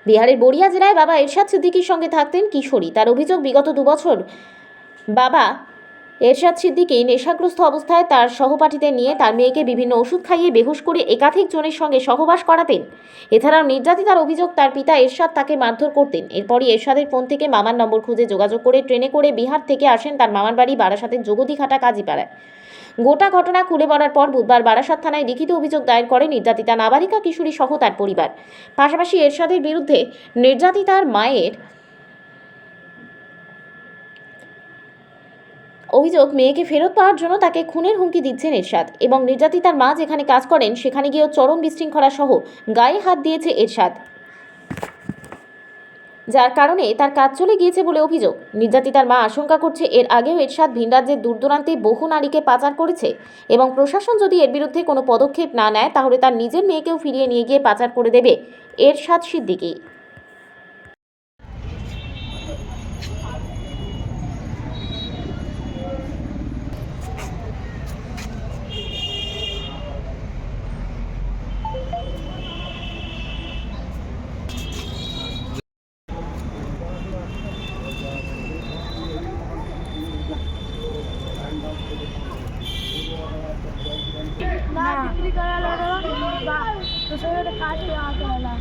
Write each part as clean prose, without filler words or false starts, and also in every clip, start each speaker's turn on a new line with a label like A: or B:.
A: বিহারের বড়িয়া জেলায় বাবা এরশাদ সিদ্দিকীর সঙ্গে থাকতেন কিশোরী। তার অভিযোগ, বিগত 2 বছর বাবা এরশাদ সিদ্দিকী নেশাগ্রস্ত অবস্থায় তার সহপাঠীদের নিয়ে তার মেয়েকে বিভিন্ন ওষুধ খাইয়ে বেহুশ করে একাধিক জনের সঙ্গে সহবাস করাতেন। এছাড়াও নির্যাতিতার অভিযোগ, তার পিতা এরশাদ তাকে মারধর করতেন। এরপরই এরশাদের ফোন থেকে মামার নম্বর খুঁজে যোগাযোগ করে ট্রেনে করে বিহার থেকে আসেন তার মামার বাড়ি বারাসাতের জগদীঘাটা কাজীপাড়ায়। গোটা ঘটনা খুলে বলার পর বুধবার বারাসাত থানায় লিখিত অভিযোগ দায়ের করে নির্যাতিতা নাবালিকা কিশোরী সহ তার পরিবার। পাশাপাশি এরশাদের বিরুদ্ধে নির্যাতিতার মায়ের অভিযোগ, মেয়েকে ফেরত পাওয়ার জন্য তাকে খুনের হুমকি দিচ্ছেন এরশাদ এবং নির্যাতিতার মা যেখানে কাজ করেন সেখানে গিয়েও চরম বিশৃঙ্খলা সহ গায়ে হাত দিয়েছে এরশাদ, যার কারণে তার কাজ চলে গিয়েছে বলে অভিযোগ। নির্যাতিতার মা আশঙ্কা করছে এর আগেও এরশাদ ভিন রাজ্যের দূরদূরান্তে বহু নারীকে পাচার করেছে এবং প্রশাসন যদি এর বিরুদ্ধে কোনো পদক্ষেপ না নেয় তাহলে তার নিজের মেয়েকেও ফিরিয়ে নিয়ে গিয়ে পাচার করে দেবে এরশাদ সিদ্দিকী।
B: না বিক্রি করা লাগলো বা दूसरे काट के आ गया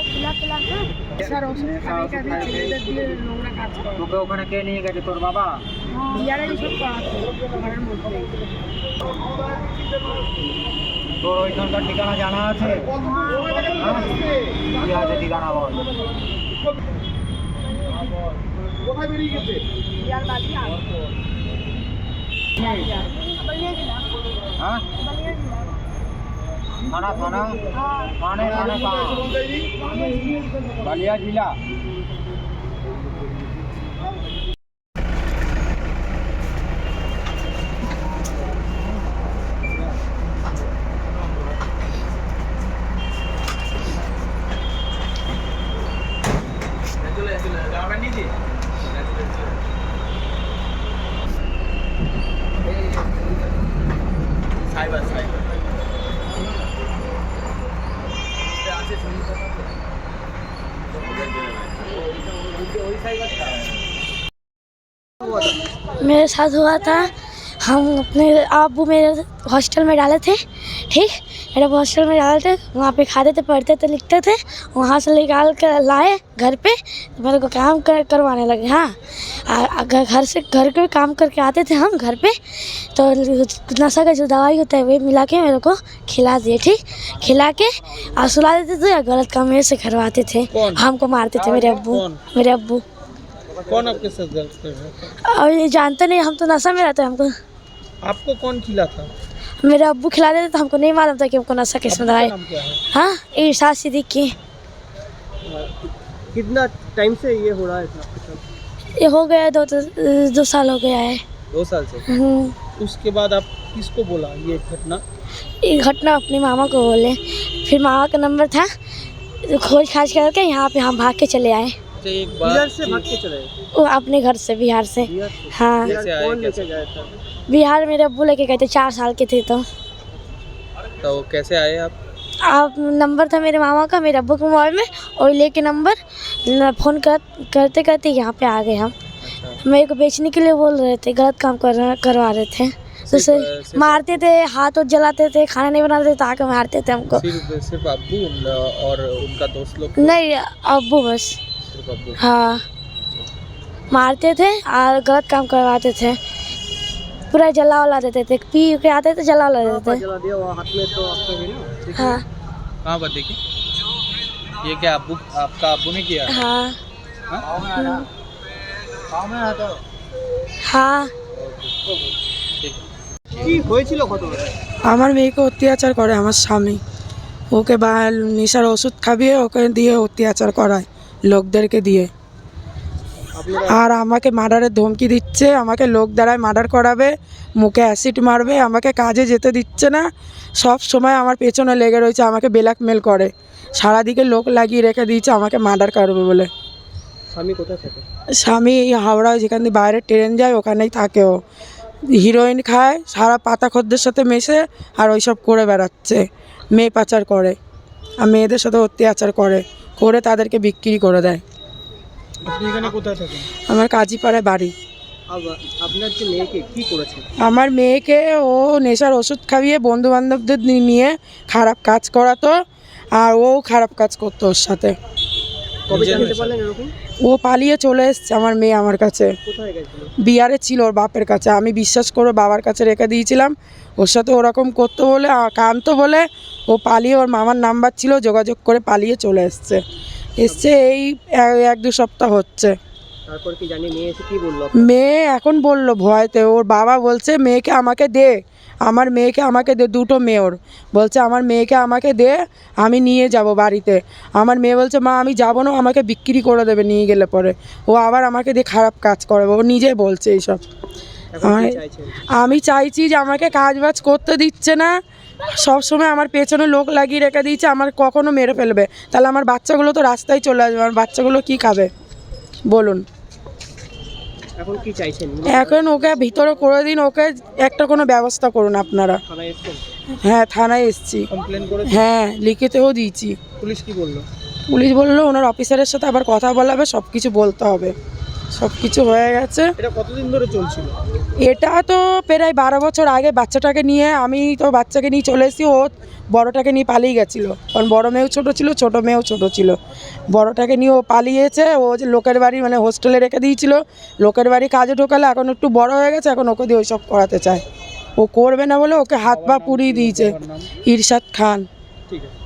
B: खिला खिला के
C: স্যার ওষুধ খাবে কাজে ছেলেদের দিয়ে নোংরা কাজ করে।
D: তোকে ওখানে কে নিয়ে গেছে, তোর বাবা?
C: ইয়ারা এইসব করাতো ঘরের মধ্যে।
D: তোর ওইখানকার ঠিকানা জানা আছে? কি আছে ঠিকানা বল?
E: কোথায় বেরিয়ে গেছে?
C: ইয়ার বাড়ি
D: হ্যাঁ थाना थाना थाने थाना कहाँ? बलिया जिला। साइबर साइबर
B: मेरे साथ हुआ था। हम अपने अब्बू मेरे हॉस्टल में डाले थे, ठीक, मेरे हॉस्टल में डाले थे, वहाँ पे खाते थे, पढ़ते थे, लिखते थे। वहाँ से निकाल कर लाए घर पे तो मेरे को काम करवाने लगे। हाँ, घर के काम करके आते थे हम घर पे, तो नशा का जो दवाई होता है वही मिला के मेरे को खिला दिए, ठीक, खिला के और सुला देते थे। गलत काम मेरे से करवाते थे, हमको मारते थे मेरे अब्बू।
E: कौन आपके साथ गलत कर रहा था?
B: और ये जानते नहीं, हम तो नशा में रहते हैं। हमको
E: आपको कौन खिला था?
B: मेरे अब्बू खिला देते तो हमको नहीं मालूम था कि हमको नशा किसमें दवाई।
E: नाम क्या है?
B: हाँ, इरशाद सिद्दीकी।
E: कितना टाइम से ये हो रहा है आपके साथ?
B: ये हो गया 2 साल हो गया है।
E: 2 साल से। उसके बाद आप किसको बोला ये घटना?
B: ये घटना अपने मामा को बोले, फिर मामा का नंबर था, खोज खाज करके यहाँ पे हम भाग के चले आए।
E: एक बार से भाग के चले?
B: वो अपने घर से, बिहार से। हाँ,
E: कौन लेके गया था?
B: बिहार मेरे अब्बू लेके गए थे, 4 साल के थे। तो
E: कैसे आए आप?
B: नंबर था मेरे मामा का मेरे अब्बू के मोबाइल में, और लेके नंबर फ़ोन करते करते यहाँ पे आ गए हम। मेरे को बेचने के लिए बोल रहे थे, गलत काम करवा रहे थे। तो मारते थे, हाथ जलाते थे, खाना नहीं बनाते थे, आके मारते थे हमको।
E: सिर्फ अब्बू और उनका दोस्त लोग?
B: नहीं, अब्बू बस।
E: सिर्फ अब्बू?
B: हाँ, मारते थे और गलत काम करवाते थे, पूरा जला वाला देते थे, पी के आते थे जला वाला देते थे।
E: जला दिया वो हाथ में तो आपका भी ना?
B: हाँ
E: कहाँ पर देखिए? ये क्या अब्बू, आपका अब्बू ने किया?
B: हाँ हाँ।
E: কি হয়েছিল ঘটনা?
C: আমার মেয়েকে অত্যাচার করে আমার স্বামী, ওকে নেশার ওষুধ খাবিয়ে ওকে দিয়ে অত্যাচার করায় লোকদেরকে দিয়ে, আর আমাকে মার্ডারের ধমকি দিচ্ছে, আমাকে লোক দ্বারায় মার্ডার করাবে, মুখে অ্যাসিড মারবে, আমাকে কাজে যেতে দিচ্ছে না, সব সময় আমার পেছনে লেগে রয়েছে, আমাকে ব্ল্যাকমেল করে, সারাদিকে লোক লাগিয়ে রেখে দিয়েছে আমাকে মার্ডার করবে বলে।
E: স্বামী কোথায় থাকে?
C: স্বামী হাওড়ায় যেখান দিয়ে বাইরে ট্রেন যায় ওখানেই থাকে। ও হিরোইন খায়, সারা পাতা খদ্দের সাথে মেশে আর ওইসব করে বেড়াচ্ছে, মেয়ে পাচার করে আর মেয়েদের সাথে অত্যাচার করে, করে তাদেরকে বিক্রি করে দেয়।
E: আপনি এখানে কোথায় থাকেন?
C: আমার কাজীপাড়ায় বাড়ি।
E: আপনার যে মেয়েকে কি করেছে?
C: আমার মেয়েকে ও নেশার ওষুধ খাইয়ে বন্ধু বান্ধবদের নিয়ে খারাপ কাজ করাতো, আর ও খারাপ কাজ করতো ওর সাথে।
E: কবে জানতে পারলেন এরকম?
C: ও পালিয়ে চলে এসছে আমার মেয়ে আমার কাছে।
E: কোথায় গেছিল?
C: বিহারে ছিল ওর বাপের কাছে, আমি বিশ্বাস করে বাবার কাছে রেখে দিয়েছিলাম। ওর সাথে ওরকম করতো বলে কানতো বলে ও পালিয়ে, ওর মামার নাম্বার ছিল, যোগাযোগ করে পালিয়ে চলে এসছে। এই 1-2 সপ্তাহ হচ্ছে।
E: তারপর কি জানি মেয়ে এসে কি বললো?
C: মেয়ে এখন বলল ভয়তে, ওর বাবা বলছে মেয়েকে আমাকে দে, আমার মেয়েকে আমাকে দে। 2টো মেয়ে ওর বলছে আমার মেয়েকে আমাকে দে, আমি নিয়ে যাব বাড়িতে। আমার মেয়ে বলছে মা আমি যাবো না, আমাকে বিক্রি করে দেবে নিয়ে গেলে পরে। ও আবার আমাকে দিয়ে খারাপ কাজ করবে, ও নিজে বলছে এইসব। আমি চাইছি যে আমাকে কাজ বাজ করতে দিচ্ছে না, সব সময় আমার পেছনে লোক লাগিয়ে রেখে দিয়েছে, আমার কখনো মেরে ফেলবে। তাহলে আমার বাচ্চাগুলো তো রাস্তায় চলে আসবে, আমার বাচ্চাগুলো কি খাবে বলুন?
E: এখন কি চাইছেন?
C: এখন ওকে ভিতরে করে দিন, ওকে একটা কোনো ব্যবস্থা করুন আপনারা।
E: থানায় এসেছেন?
C: হ্যাঁ থানায় এসেছি।
E: কমপ্লেন করে?
C: হ্যাঁ লিখিতেও দিয়েছি।
E: পুলিশ কি বললো?
C: পুলিশ বললো ওনার অফিসারের সাথে আবার কথা বলাবে, সব কিছু বলতে হবে। সব কিছু হয়ে গেছে।
E: এটা কতদিন ধরে চলছিল?
C: এটা তো প্রায় 12 বছর আগে বাচ্চাটাকে নিয়ে, আমি তো বাচ্চাকে নিয়ে চলে এসেছি, ও বড়টাকে নিয়ে পালিয়ে গেছিলো। কারণ বড় মেয়েও ছোটো ছিল, ছোটো মেয়েও ছোটো ছিল। বড়টাকে নিয়ে ও পালিয়েছে, ও যে লোকের বাড়ি মানে হোস্টেলে রেখে দিয়েছিল, লোকের বাড়ি কাজে ঢোকালে, এখন একটু বড় হয়ে গেছে, এখন ওকে দিয়ে ওইসব করাতে চায়। ও করবে না বলে ওকে হাত পা পুড়িয়ে দিয়েছে। ইরশাদ খান।
E: ঠিক আছে।